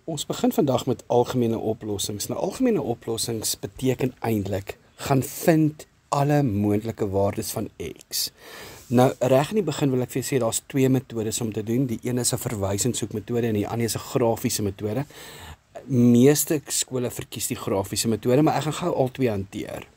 Ons begin vandag met algemene oplossings. Nou algemene oplossings beteken eintlik gaan vind alle moontlike waardes van x. Nou reg in die begin wil ek vir jou sê daar's twee metodes om te doen. Die een is 'n verwysingssoekmetode en die ander is 'n grafiese metode. Meeste skole verkies die grafiese metode, maar ek gaan gou albei hanteer.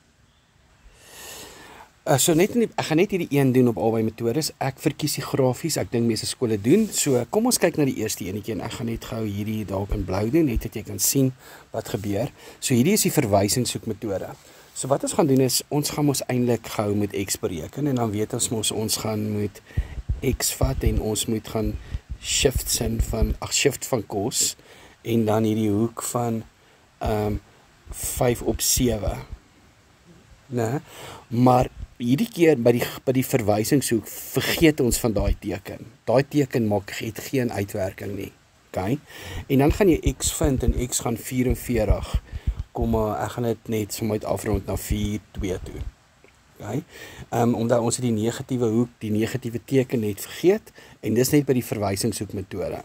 Ek gaan net hierdie een doen op albei metodes. Ek verkies die grafies, ek dink meeste skole doen. So kom ons kyk na die eerste enetjie en ek gaan net gou hierdie dalk in blou doen, net dat jy kan sien wat gebeur. So hierdie is die verwysingssoekmetode. So wat ons gaan doen is, ons gaan mos eintlik gou met x bereken en dan weet ons mos ons gaan moet x vat en ons moet gaan shift van cos en dan hierdie hoek van 5 op 7. Nee, maar hierdie keer by die verwysingshoek vergeet ons van daai teken. Daai teken het geen uitwerking nie. Okay? En dan gaan jy x vind en x gaan 44, ek gaan dit net sommer afrond na 4,2 toe. Okay? Omdat ons die negatiewe hoek, die negatiewe teken net vergeet en dis net by die verwysingshoekmetode.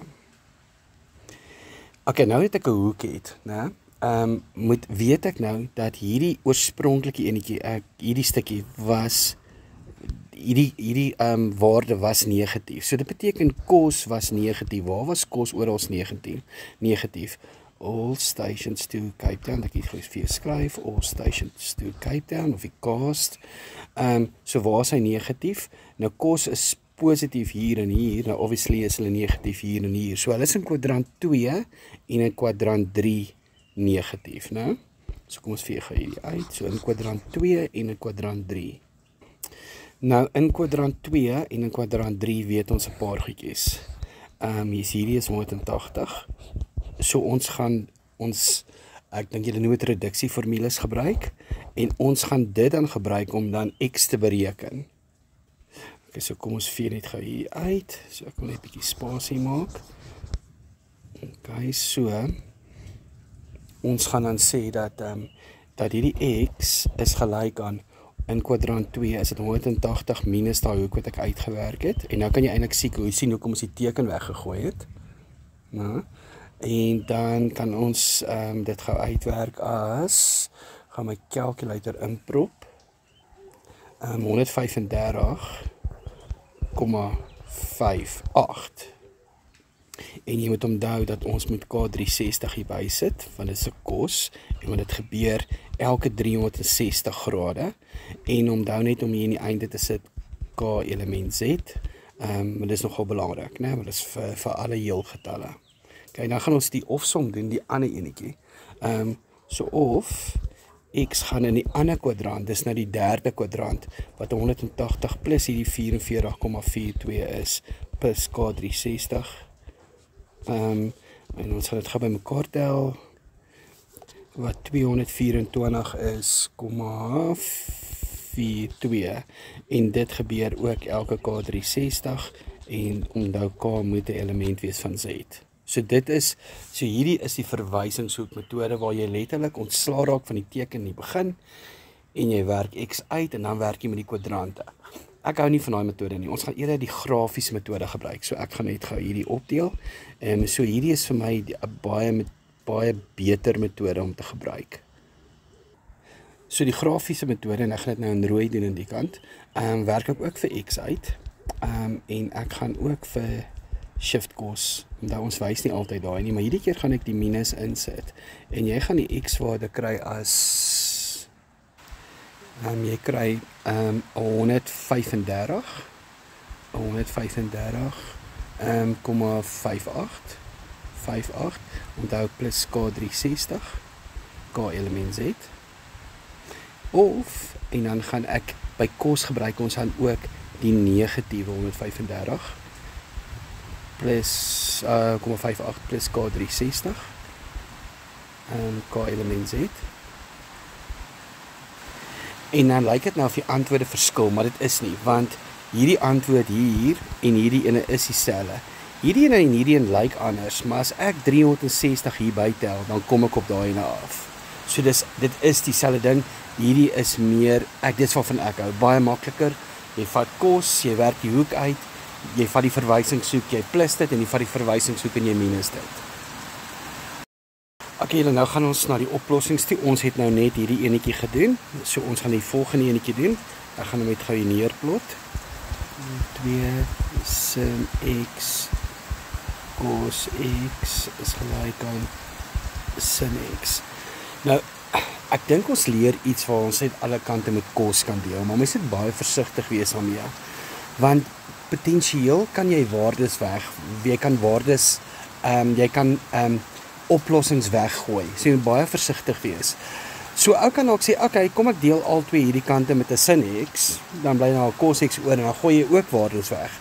Okay, nou het ek 'n hoek het, né? Weet ek nou dat hierdie oorspronklike enetjie, hierdie stukkie was hierdie waarde was negatief. So dit beteken cos was negatief. Waar was cos oral negatief? All stations to Cape Town. Ek het vir jou skryf all stations to Cape Town of die cost. So waar is hy negatief? Nou cos is positief hier en hier. Nou obviously is hulle negatief hier en hier. So hulle is in kwadrant 2 en in kwadrant 3 negatief, né? So kom ons veeg hierdie uit. So in kwadrant 2 en in kwadrant 3. Nou in kwadrant 2 en in kwadrant 3 weet ons 'n paar goedjies. Hierdie is 180. So ek dink julle noem dit reduksieformules gebruik en ons gaan dit dan gebruik om dan x te bereken. Okay, so kom ons vee net gou hier uit. So ek wil net 'n bietjie spasie maak. Okay, so ons gaan dan sê dat hierdie x is gelyk aan in kwadrant 2 is dit 180 minus daai hoek wat ek uitgewerk het. En nou kan jy eintlik sien hoekom ons die teken weggegooi het. Nou, en dan kan ons dit gou uitwerk as, gaan my calculator inprop, 135,58. En jy moet onthou dat ons moet K360 hier by sit, want dit is 'n cos, en want dit gebeur elke 360 grade, en onthou net om hier in die einde te sit K element Z, maar dit is nogal belangrik, né? Want dit is vir alle heelgetalle. Okay, dan gaan ons die ofsom doen, die ander enetjie. So of x gaan in die ander kwadrant, dis nou die derde kwadrant, wat 180 plus hierdie 44,42 is, plus K360. En ons gaan dit gou bymekaar tel, wat 224 is, 0,42, en dit gebeur ook elke K360, en onthou K moet 'n element wees van Z. So hierdie is die verwysingshoekmetode waar jy letterlik ontslaa raak van die teken in die begin, en jy werk x uit, en dan werk jy met die kwadrante. Ek hou nie van daai metode nie. Ons gaan eerder die grafiese metode gebruik. So ek gaan net gou hierdie opdeel. So hierdie is vir my 'n baie beter metode om te gebruik. So die grafiese metode, en ek gaan dit nou in rooi doen aan die kant, werk ek ook vir x uit. En ek gaan ook vir shift cos, omdat ons wys nie altyd daai nie, maar hierdie keer gaan ek die minus insit. En jy gaan die x waarde kry as jy kry 135,58, onthou plus K360, K element Z, of, en dan gaan ek by cos gebruik ons dan ook die negatiewe 135, plus 0,58 plus K360, K element Z. En dan lyk dit nou of die antwoorde verskil, maar dit is nie, want hierdie antwoord hier en hierdie ene is dieselfde. Hierdie ene en hierdie ene lyk anders, maar as ek 360 hier bytel, dan kom ek op daai ene af. So dit is dieselfde ding. Hierdie is meer, dis waarvan ek hou, baie makliker. Jy vat cos, jy werk die hoek uit, jy vat die verwysingshoek, jy plus dit en jy vat die verwysingshoek en jy minus dit. Okay, nou gaan ons na die oplossings toe. Ons het nou net hierdie enetjie gedoen. So ons gaan die volgende enetjie doen. Ek gaan hom met gou neerplot. 2 sin x cos x is gelyk aan sin x. Nou, ek dink ons leer iets waar ons net alle kante met kos kan deel, maar mens moet baie versigtig wees daarmee. Want potensieel kan jy waardes jy kan oplossings weggooi. So jy moet baie versigtig wees. So ou kan ook sê, okay, kom ek deel al twee hierdie kante met 'n sin x, dan bly nou cos x oor en dan gooi jy ook waardes weg.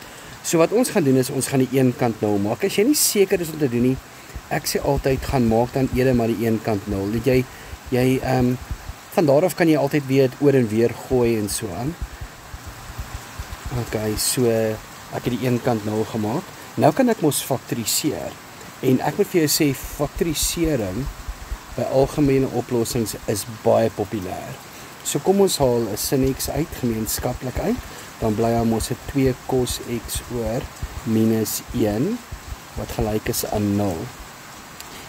So wat ons gaan doen is, ons gaan die een kant 0 maak. As jy nie seker is om te doen nie, ek sê altyd, gaan maak dan eerder maar die een kant 0. Dat jy van daar af kan jy altyd weer oor en weer gooi en so aan. Okay, so ek het die een kant 0 gemaak. Nou kan ek mos faktoriseer. En ek moet vir jou sê, faktorisering by algemene oplossings is baie populêr. So kom ons haal 'n sin x uit, gemeenskaplik uit, dan bly ons 'n 2 cos x oor minus 1 wat gelyk is aan 0.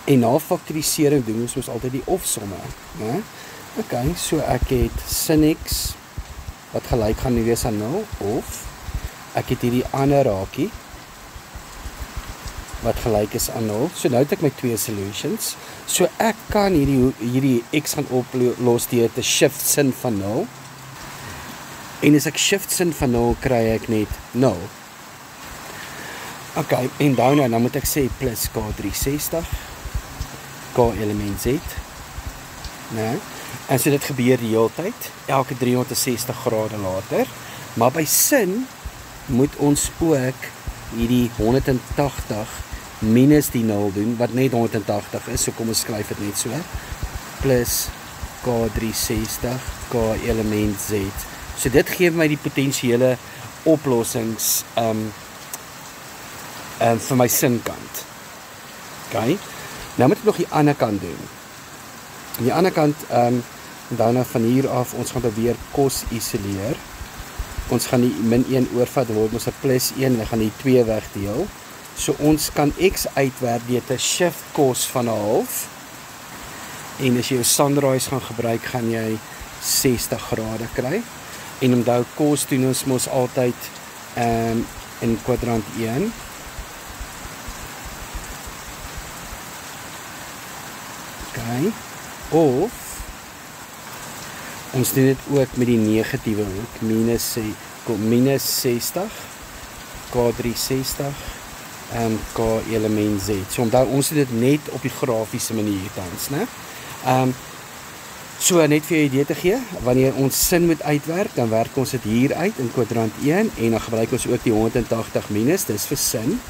En na faktorisering doen ons mos altyd die ofsomme, né? Okay, so ek het sin x wat gelyk gaan wees aan 0 of ek het hierdie ander raakie wat gelyk is aan 0. So nou het ek my twee solutions. So ek kan hierdie x gaan oplos deur te shift sin van 0. En as ek shift sin van 0 kry ek net 0. Okay, en dan moet ek sê plus K360 K element z. Né? En so dit gebeur die hele tyd, elke 360 grade later. Maar by sin moet ons ook hierdie 180 minus die 0 doen, wat net 180 is, so kom ons skryf dit net so, plus K360, K element z. So dit gee my die potensiële oplossings vir my sinkant. Okay, nou moet ek nog die ander kant doen. Aan die ander kant, dan van hier af, ons gaan probeer cos isoleer. Ons gaan die min 1 oorvat, dan word ons 'n plus 1, en gaan die 2 wegdeel. So ons kan x uitwerk deur te shift cos van 'n half. En as jy jou sunrise gaan gebruik, gaan jy 60 grade kry. En onthou, cos doen ons mos altyd in kwadrant 1. Okay. Of ons doen dit ook met die negatiewe hoek, minus 60 K360 K element z. So onthou, ons doen dit net op die grafiese manier tans, né? So net vir jou idee te gee, wanneer ons sin moet uitwerk, dan werk ons dit hier uit in kwadrant 1 en dan gebruik ons ook die 180 minus, dis vir sin.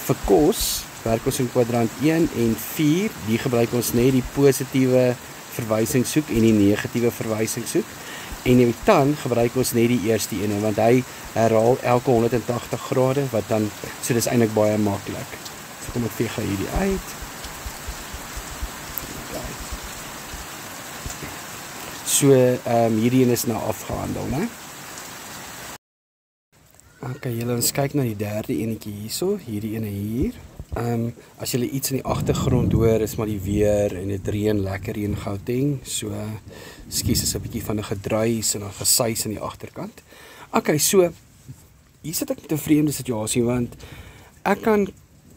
Vir cos werk ons in kwadrant 1 en 4, die gebruik ons net die positiewe verwysingshoek en die negatiewe verwysingshoek. En die tan gebruik ons net die eerste ene, want hy herhaal elke 180 grade, wat dan, so dis eintlik baie maklik. So kom ek vee gou hierdie uit. Okay. So, hierdie ene is nou afgehandel, né? Okay, julle ons kyk na die derde enetjie hierso, hierdie ene hier. As julle iets in die agtergrond hoor, is maar die weer en dit reën lekker hier in Gauteng. So, skus is 'n bietjie van 'n gedruis en 'n gesuis aan die agterkant. Okay, so hier sit ek met 'n vreemde situasie, want ek kan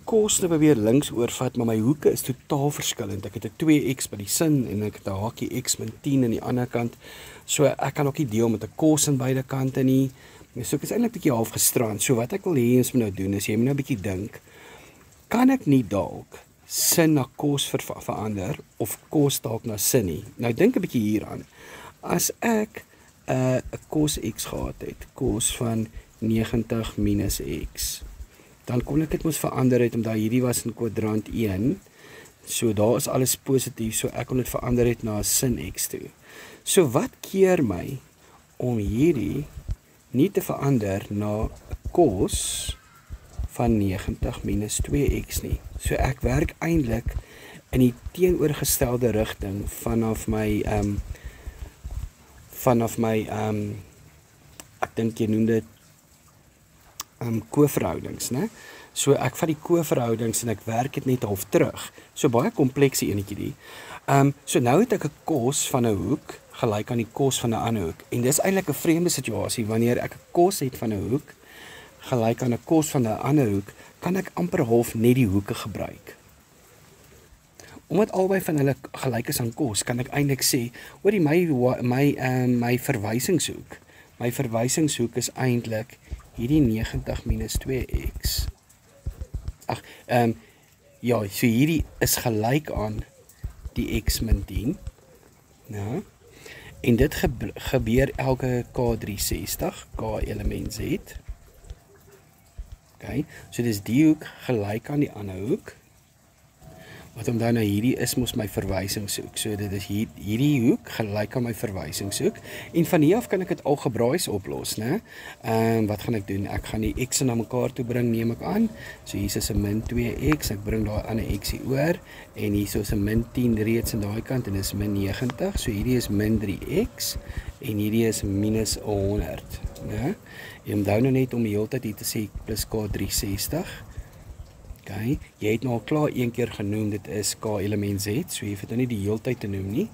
cos nou probeer links oorvat, maar my hoeke is totaal verskillend. Ek het 'n 2x by die sin en ek het 'n hakie x min 10 aan die ander kant. So ek kan ook nie deel met 'n cos aan beide kante nie. So ek is eintlik 'n bietjie half gestrand. So wat ek wil hê ons moet nou doen is jy moet nou 'n bietjie dink. Kan ek nie dalk sin na cos verander of cos dalk na sin nie? Nou dink 'n bietjie hieraan. As ek 'n cos x gehad het, cos van 90 minus x, dan kon ek dit mos verander het omdat hierdie was in kwadrant 1. So daar is alles positief, so ek kon dit verander het na sin x toe. So wat keer my om hierdie nie te verander na cos van 90 minus 2x nie. So ek werk eintlik in die teenoorgestelde rigting vanaf my ek dink jy noem dit koverhoudings, né? So ek vat die koverhoudings en ek werk dit net half terug. So baie komplekse enetjie die. So nou het ek 'n kos van 'n hoek gelyk aan die kos van 'n ander hoek. En dis eintlik 'n vreemde situasie wanneer ek 'n kos het van 'n hoek gelyk aan 'n kos van 'n ander hoek, kan ek amper half net die hoeke gebruik. Omdat albei van hulle gelyk is aan kos, kan ek eintlik sê, hoorie my verwysingshoek. My verwysingshoek is eintlik hierdie 90 minus 2x. Ja, so hierdie is gelyk aan die x min 10. Nou, en dit gebeur elke K360, K element Z. Okay, so dis die hoek gelyk aan die ander hoek. Wat om dan nou hierdie is mos my verwysingshoek. So dit is hierdie hoek gelyk aan my verwysingshoek. En van hier af kan ek dit algebraïs oplos, né? Wat gaan ek doen? Ek gaan die x na mekaar toe bring, neem ek aan. So hier is 'n min 2x, ek bring daai ander x hier oor en hier is 'n min 10 reeds aan daai kant en dis min 90. So hierdie is min 3x en hierdie is minus 100, né? En onthou nou net om die hele tyd hier te sê plus K360. Okay, jy het nou al klaar een keer genoem, dit is K element Z, so jy hoef dit nou nie die hele tyd te noem nie.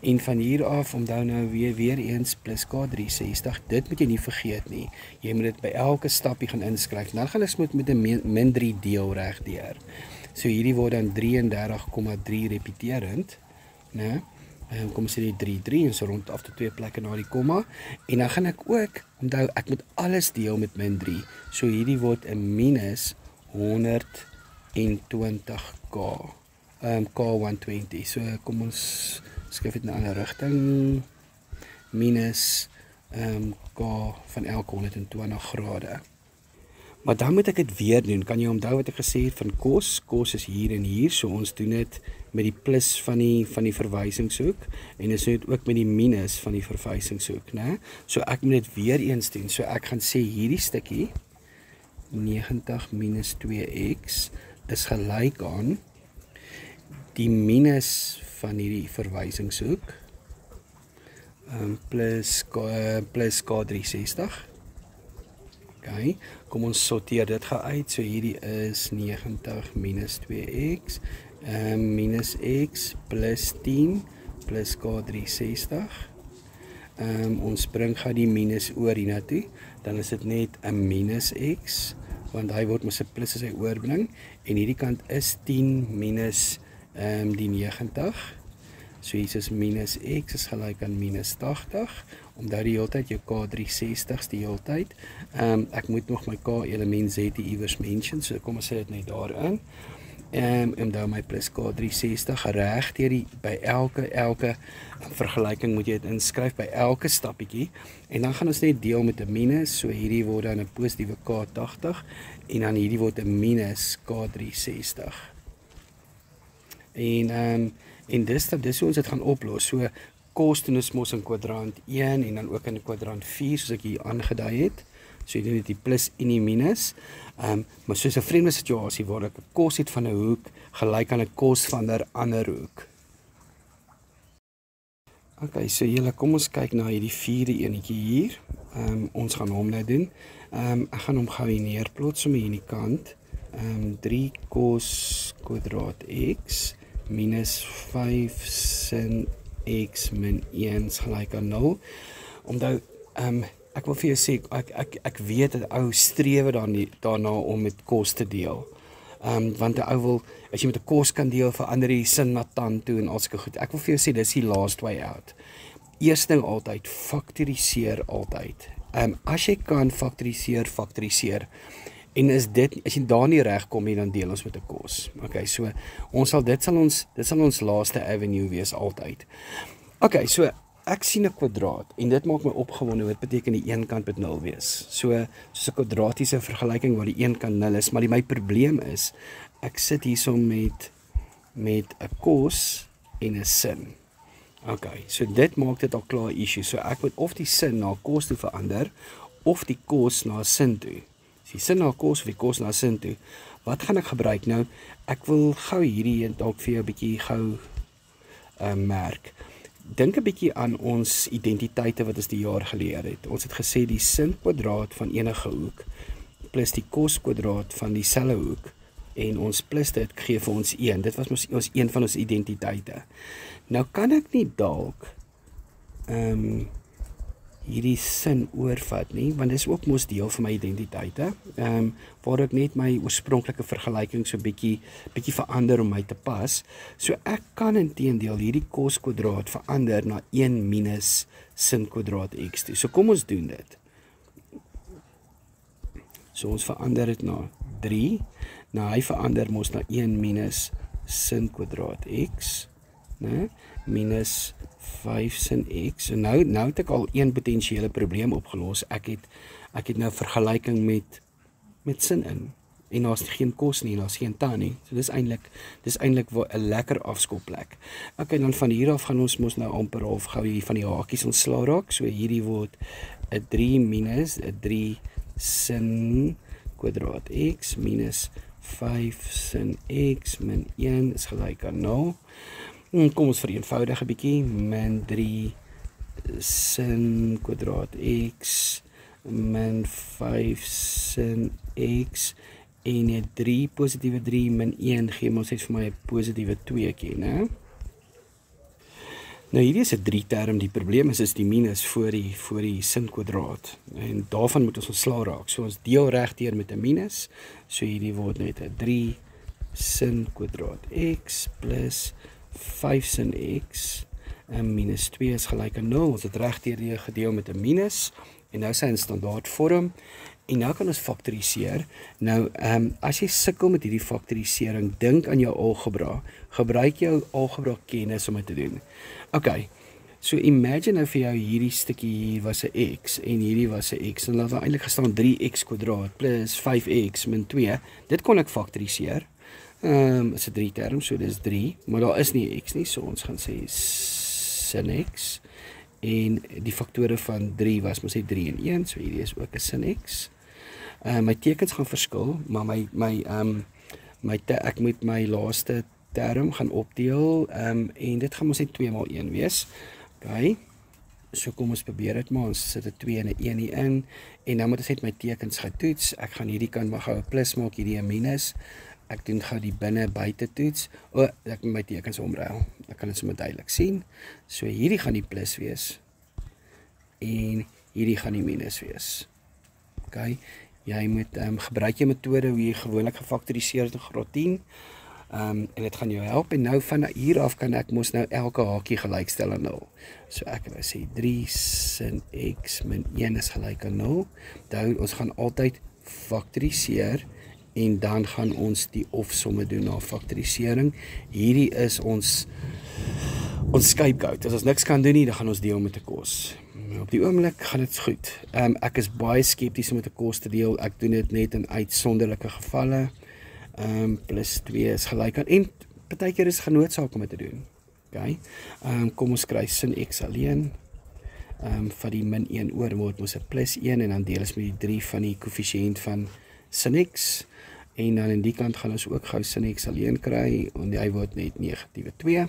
En van hier af, onthou nou weer eens plus K360, dit moet jy nie vergeet nie. Jy moet dit by elke stapie gaan inskryf. Nou gaan ons met 'n min 3 deel regdeur. So hierdie word dan 33,3 repeterend, né? Kom ons sê die 3 en so rond af tot 2 plekke na die komma. En dan gaan ek ook, onthou, ek moet alles deel met min 3. So hierdie word 'n minus 120k, K120, so kom ons skryf dit in 'n ander rigting, minus K van elke 120 grade. Maar dan moet ek dit weer doen, kan jy onthou wat ek gesê het van kos is hier en hier, so ons doen dit met die plus van die verwysingshoek, en ons doen dit ook met die minus van die verwysingshoek, né? So ek moet dit weer eens doen, so ek gaan sê hierdie stukkie, 90 minus 2x is gelyk aan die minus van hierdie verwysingshoek plus K360. Okay, kom ons sorteer dit uit. So hierdie is 90 minus 2x minus x plus 10 plus K360. Ons bring gaan die minus oor hiernatoe, dan is dit net 'n minus x, want hy word met 'n plus as hy oorbring, en hierdie kant is 10 minus die 90, so hier is minus x is gelyk aan minus 80, omdat die hele tyd jou K360's die hele tyd, ek moet nog my K element Z iewers mention, so kom ons sê dit net daarin, en dan my plus K360 reg deur by elke vergelyking moet jy dit inskryf by elke stappietjie, en dan gaan ons net deel met 'n minus, so hierdie word dan 'n positiewe K80 en dan hierdie word 'n minus K360. En dis hoe ons dit gaan oplos. So kos doen ons mos in kwadrant 1 en dan ook in kwadrant 4 soos ek hier aangedui het. So jy doen dit die plus en die minus. Maar soos 'n vreemde situasie waar ek 'n kos het van 'n hoek gelyk aan 'n kos van 'n ander hoek. Okay, so julle, kom ons kyk na hierdie vierde enetjie hier. Ons gaan hom nou doen. Ek gaan hom gou hier neerplot sommer hier aan die kant. 3 cos kwadraat x minus 5 sin x min 1 is gelyk aan 0. Omdat ek wil vir jou sê, ek weet dat ou strewe daarna om met kos te deel. Want 'n ou wil, as jy met 'n kos kan deel, verander die sin na tand toe en al sulke goed. Ek wil vir jou sê, dis die last way out. Eerste ding altyd, faktoriseer altyd. As jy kan faktoriseer. En as jy daar nie reg kom nie, dan deel ons met 'n kos. Okay, so dit sal ons laaste avenue wees altyd. Okay, so ek sien 'n kwadraat en dit maak my opgewonde. Wat beteken die een kant moet 0 wees? So soos 'n kwadratiese vergelyking waar die een kant 0 is, maar my probleem is ek sit hierso met 'n kos en 'n sin. Okay, so dit maak dit al klaar issue. So ek moet of die sin na kos toe verander of die kos na sin toe. Die sin na kos of die kos na sin toe. Wat gaan ek gebruik nou? Ek wil gou hierdie dalk vir jou 'n bietjie gou merk. Dink 'n bietjie aan ons identiteite wat ons die jaar geleer het. Ons het gesê die sin kwadraat van enige hoek plus die koskwadraat van dieselfde hoek en ons plus dit gee vir ons 1. Dit was ons een van ons identiteite. Nou kan ek nie dalk hierdie sin oorvat nie, want dit is ook mos deel van my identiteite, waar ek net my oorspronklike vergelyking so bietjie verander om my te pas. So ek kan inteendeel hierdie koskwadraat verander na 1 minus sin kwadraat x toe. So kom ons doen dit. So ons verander dit na 3. Nou hy verander mos na 1 minus sin kwadraat x, né? Minus 5 sin x. So nou het ek al een potensiële probleem opgelos. Ek het nou vergelyking met sin in. En daar's geen kos nie, daar's geen tan nie. So dis eintlik 'n lekker afskopplek. Okay, dan van hier af gaan ons mos nou amper half gou hier van die hakies ontslaa raak. So hierdie word 'n 3 minus 'n 3 sin kwadraat x minus 5 sin x min 1 is gelyk aan 0. Kom ons vereenvoudig 'n bietjie. Min 3 sin kwadraat x min 5 sin x en 'n 3 positiewe 3 min 1 gee ons net vir my 'n positiewe 2 né? Nou hierdie is 'n 3 term. Die probleem is die minus voor die sin kwadraat. En daarvan moet ons ontslaa raak. So ons deel regdeur met 'n minus. So hierdie word net 'n 3 sin kwadraat x plus 5 sin x en minus 2 is gelyk aan 0. Ons het regdeur gedeel met 'n minus en nou is hy in standaard vorm. En nou kan ons faktoriseer. Nou, as jy sukkel met hierdie faktorisering, dink aan jou algebra. Gebruik jou algebra kennis om dit te doen. Okay, so imagine nou vir jou hierdie stukkie hier was 'n x en hierdie was 'n x. En laat daar eintlik gestaan 3x kwadraat plus 5x min 2. Dit kon ek faktoriseer. Is 'n 3 term, so dis 3. Maar daar is nie 'n x nie, so ons gaan sê sin x. En die faktore van 3 was mos net 3 en 1, so hierdie is ook 'n sin x. My tekens gaan verskil, maar ek moet my laaste term gaan opdeel, en dit gaan ons net 2 maal 1 wees. Okay, so kom ons probeer dit maar, ons sit 'n 2 en 'n 1 hier in, en nou moet ons net my tekens getoets. Ek gaan hierdie kant maar gou 'n plus maak, hierdie 'n minus. Ek doen gou die binne buite toets. Ek moet my tekens omruil. Ek kan dit sommer duidelik sien. So hierdie gaan die plus wees, en hierdie gaan die minus wees. Okay. Jy moet gebruik jou metode hoe jy gewoonlik gefaktoriseer het in graad 10. En dit gaan jou help. En nou van hier af kan ek mos nou elke hakie gelykstel aan 0. So ek wou sê 3 sin x min 1 is gelyk aan 0. Ons gaan altyd faktoriseer en dan gaan ons die of-somme doen na faktorisering. Hierdie is ons scapegoat. As ons niks kan doen nie, dan gaan ons deel met 'n kos. Op die oomblik gaan dit goed. Ek is baie skepties om met 'n kos te deel. Ek doen dit net in uitsonderlike gevalle. Plus 2 is gelyk aan, en partykeer is genoodsaak om dit te doen. Okay. Kom ons kry sin x alleen. Van die min 1 oor word ons 'n plus 1 en dan deel ons met die 3 van die koëffisiënt van sin x. En dan in die kant gaan ons ook gou sin x alleen kry en hy word net negatiewe 2.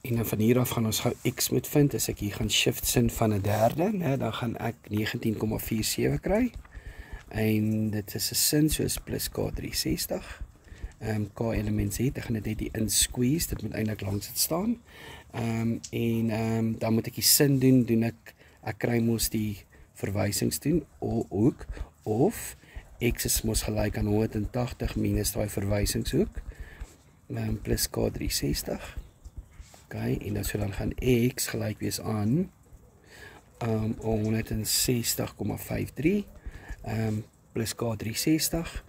En dan van hier af gaan ons gou x moet vind. As ek hier gaan shift sin van 'n derde, dan gaan ek 19,47 kry. En dit is 'n sin soos plus K360. K element z, ek gaan dit net in squeeze, dit moet eintlik langs dit staan. Dan moet ek die sin doen ek kry mos die verwysings doen, ook, of x is mos gelyk aan 180 minus daai verwysingshoek, plus K360. Okay, en dan gaan x gelyk wees aan 160,53 plus K360.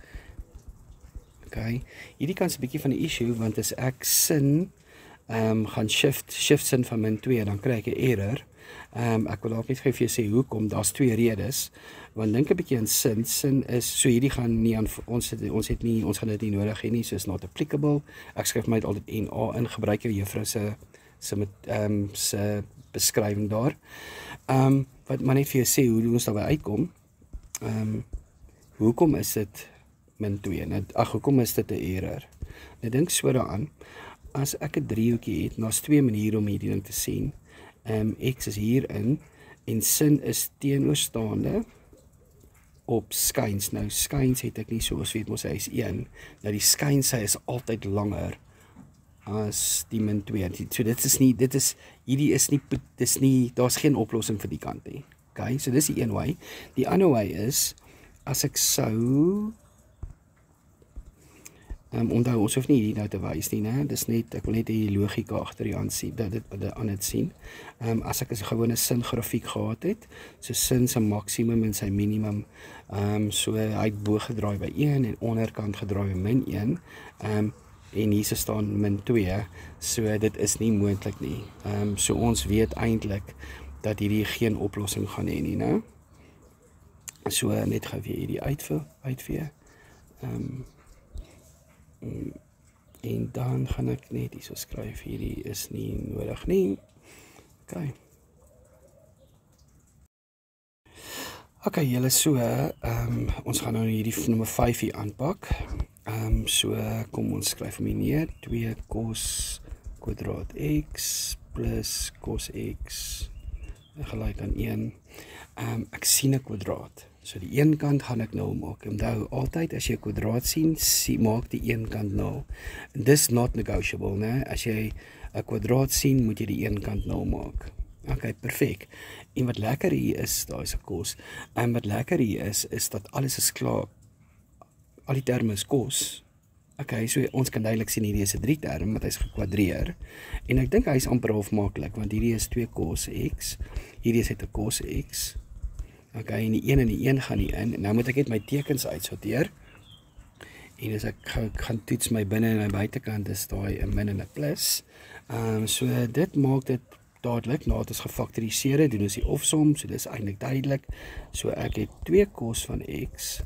Okay, hierdie kan 'n bietjie van 'n issue, want as ek sin gaan shift sin van min 2, dan kry ek 'n error. Ek wil dalk net vir jou sê hoekom. Daar's 2 redes. Want dink 'n bietjie aan sin is, so hierdie gaan nie aan ons gaan dit nie nodig hê nie, so is not applicable. Ek skryf my altyd NA in, gebruik jou juffrou se beskrywing daar. Wat maar net vir jou sê hoe ons daarby uitkom. Hoekom is dit min 2? Hoekom is dit 'n error? Nou dink so daaraan, as ek 'n driehoekie het, daar's 2 maniere om hierdie ding te sien. X is hierin en sin is teenoorstaande op skuins. Nou skuins het ek nie soos weet mos hy is 1. Nou die skuins is altyd langer as die min 2. So hierdie is nie, daar's geen oplossing vir die kant nie. Okay, so dis die een way. Die ander way is, as ek sou, onthou, ons hoef nie hierdie nou te wys nie, né? Dis net, ek wil net die logika agter die aan sien, dit sien. As ek 'n gewone sin grafiek gehad het, so sin se maksimum en sy minimum, so hy het bo gedraai by 1 en onderkant gedraai by min 1, en hier staan min 2, so dit is nie moontlik nie. So ons weet eintlik dat hierdie geen oplossing gaan hê nie, né? So net gou weer hierdie uitvee. En dan gaan ek net hier so skryf, hierdie is nie nodig nie. Okay, julle, so, ons gaan nou hierdie nommer 5 hier aanpak. So, kom ons skryf hom hier neer, 2 cos kwadraat x plus cos x gelyk aan 1. Ek sien 'n kwadraat. So die een kant gaan ek 0 maak. Onthou, altyd as jy 'n kwadraat sien, maak die een kant 0. En dis not negotiable, né? As jy 'n kwadraat sien, moet jy die een kant 0 maak. Okay, perfek. En wat lekker hier is, daar is 'n cos. En wat lekker hier is dat alles is klaar. Al die terme is cos. Okay, so ons kan duidelik sien hierdie is 'n 3 term, want hy is gekwadreer. En ek dink hy is amper half maklik, want hierdie is 2 cos x, hierdie is net 'n cos x. Okay, en die 1 gaan nie in. Nou moet ek net my tekens uitsorteer. En as ek gaan toets my binne en my buitekant, is daai 'n min en 'n plus. So dit maak dit dadelik, nadat ons gefaktoriseer het, doen ons die ofsom, so dis eintlik duidelik. So ek het 2 cos van x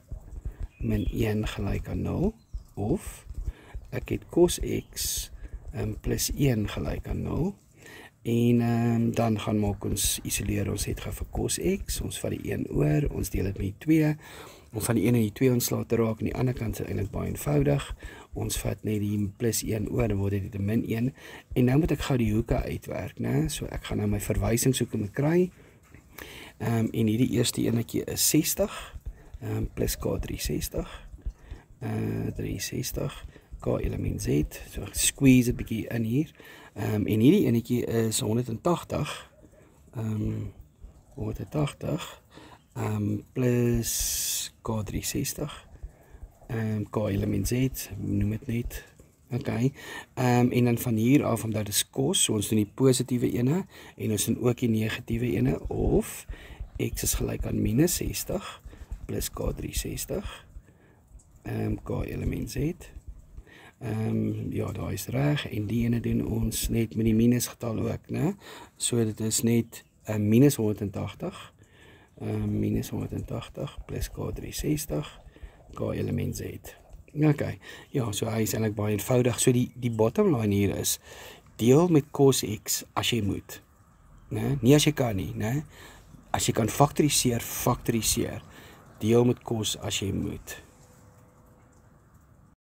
min 1 gelyk aan 0, of ek het cos x plus 1 gelyk aan 0. En dan gaan maak ons, isoleer ons het gaan vir cos x, ons vat die 1 oor, ons deel dit met die 2, om van die 1 en die 2 ontslae te raak, en die ander kant is eintlik baie eenvoudig, ons vat net die plus 1 oor, dan word dit 'n min 1, en nou moet ek gou die hoeke uitwerk, né? So ek gaan nou my verwysingshoeke moet kry, en hierdie eerste enetjie is 60, plus k 360, 360, k element z, so ek squeeze 'n bietjie in hier, en hierdie enetjie is 180, 180, plus k 360, k element z, noem dit net, okay, en dan van hier af, omdat dit is cos, so ons doen die positiewe ene, en ons doen ook die negatiewe ene, of x is gelyk aan minus 60, plus k 360, k element z, ja, daar is reg, en die ene doen ons net met die minusgetal ook, né? So dit is net minus 180, minus 180 plus k 360, k element z. Okay, ja, so hy is eintlik baie eenvoudig. So die bottom line hier is, deel met cos x as jy moet, né? Nie as jy kan nie, né? As jy kan faktoriseer, deel met cos as jy moet.